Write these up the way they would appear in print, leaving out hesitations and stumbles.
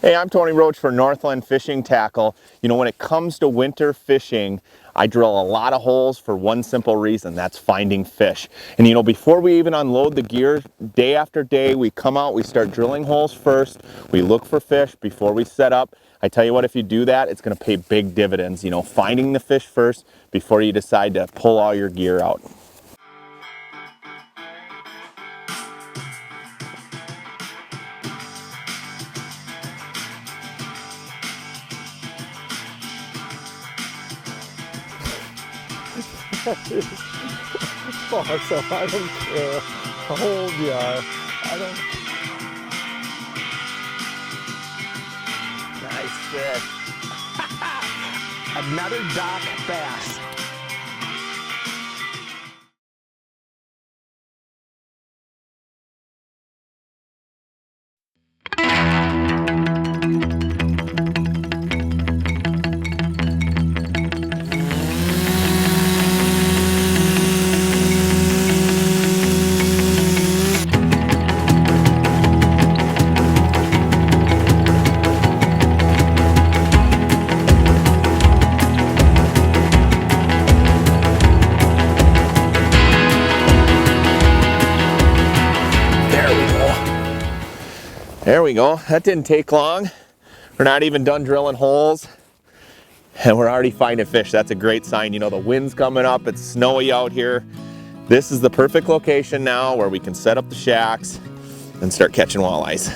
Hey, I'm Tony Roach for Northland Fishing Tackle. You know, when it comes to winter fishing, I drill a lot of holes for one simple reason, that's finding fish. And you know, before we even unload the gear, day after day, we come out, we start drilling holes first, we look for fish before we set up. I tell you what, if you do that, it's gonna pay big dividends, you know, finding the fish first before you decide to pull all your gear out. So I don't care how old you are. I don't. Nice fish. Another dock bass. There we go. That didn't take long. We're not even done drilling holes and we're already finding fish. That's a great sign. You know, the wind's coming up, it's snowy out here. This is the perfect location now where we can set up the shacks and start catching walleyes.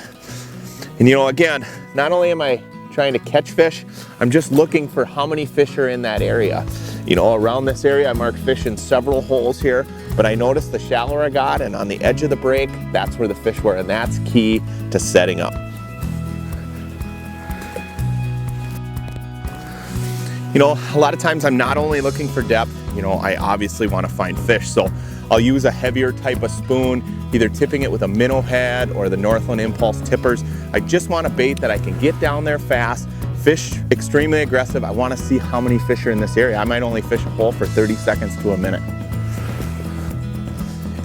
And you know, again, not only am I trying to catch fish, I'm just looking for how many fish are in that area. You know, around this area, I marked fish in several holes here, but I noticed the shallower I got and on the edge of the break, that's where the fish were, and that's key to setting up. You know, a lot of times I'm not only looking for depth, you know, I obviously want to find fish, so I'll use a heavier type of spoon, either tipping it with a minnow head or the Northland Impulse tippers. I just want a bait that I can get down there fast, fish extremely aggressive. I want to see how many fish are in this area. I might only fish a hole for 30 seconds to a minute.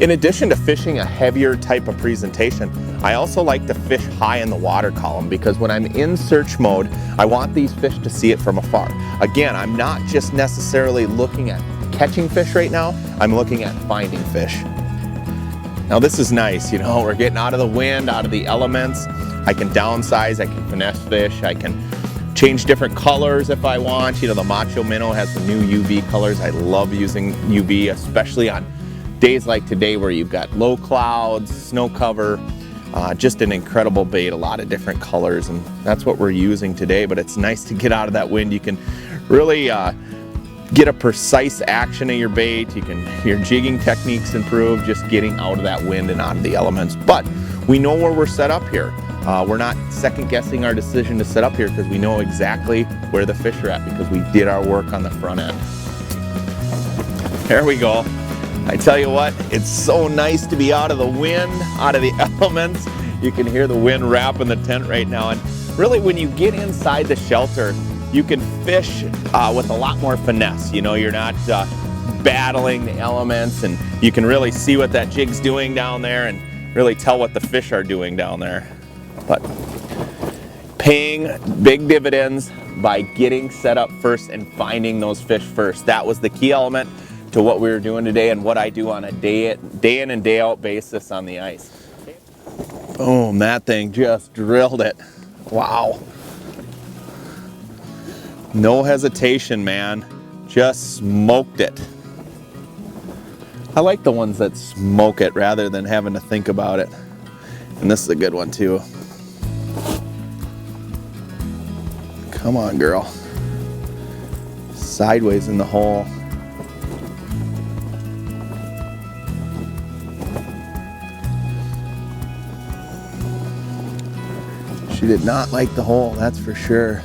In addition to fishing a heavier type of presentation, I also like to fish high in the water column because when I'm in search mode, I want these fish to see it from afar. Again, I'm not just necessarily looking at catching fish right now, I'm looking at finding fish. Now this is nice, you know, we're getting out of the wind, out of the elements. I can downsize, I can finesse fish, I can change different colors if I want. You know, the Macho Minnow has the new UV colors. I love using UV, especially on days like today where you've got low clouds, snow cover, just an incredible bait, a lot of different colors, and that's what we're using today. But it's nice to get out of that wind. You can really get a precise action of your bait. Your jigging techniques improve just getting out of that wind and out of the elements. But we know where we're set up here. We're not second guessing our decision to set up here because we know exactly where the fish are at because we did our work on the front end. There we go. I tell you what, it's so nice to be out of the wind, out of the elements. You can hear the wind wrapping the tent right now. And really when you get inside the shelter, you can fish with a lot more finesse. You know, you're not battling the elements, and you can really see what that jig's doing down there and really tell what the fish are doing down there. But paying big dividends by getting set up first and finding those fish first. That was the key element to what we were doing today and what I do on a day in and day out basis on the ice. Boom, that thing just drilled it. Wow. No hesitation, man. Just smoked it. I like the ones that smoke it rather than having to think about it. And this is a good one too. Come on, girl. Sideways in the hole. She did not like the hole, that's for sure.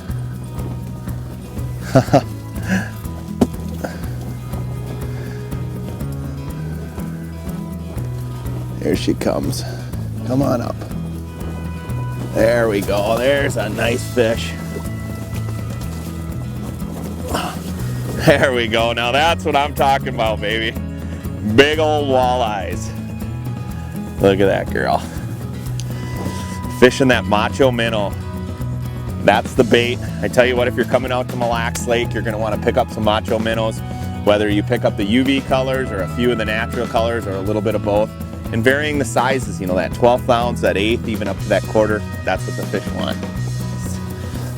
Here she comes. Come on up. There we go. There's a nice fish. There we go. Now that's what I'm talking about, baby. Big old walleyes. Look at that girl. Fishing that Macho Minnow. That's the bait. I tell you what, if you're coming out to Mille Lacs Lake, you're gonna wanna pick up some macho minnows, whether you pick up the UV colors or a few of the natural colors or a little bit of both. And varying the sizes, you know, that 12th ounce, that 1/8, even up to that 1/4, that's what the fish want.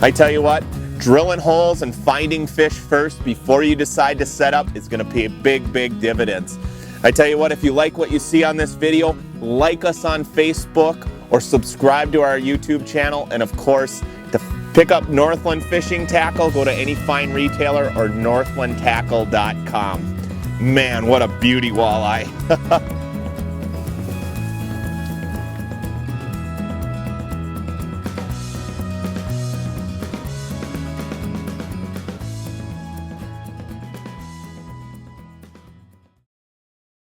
I tell you what, drilling holes and finding fish first before you decide to set up is gonna pay big, big dividends. I tell you what, if you like what you see on this video, like us on Facebook or subscribe to our YouTube channel. And of course, to pick up Northland Fishing Tackle, go to any fine retailer or northlandtackle.com. Man, what a beauty walleye.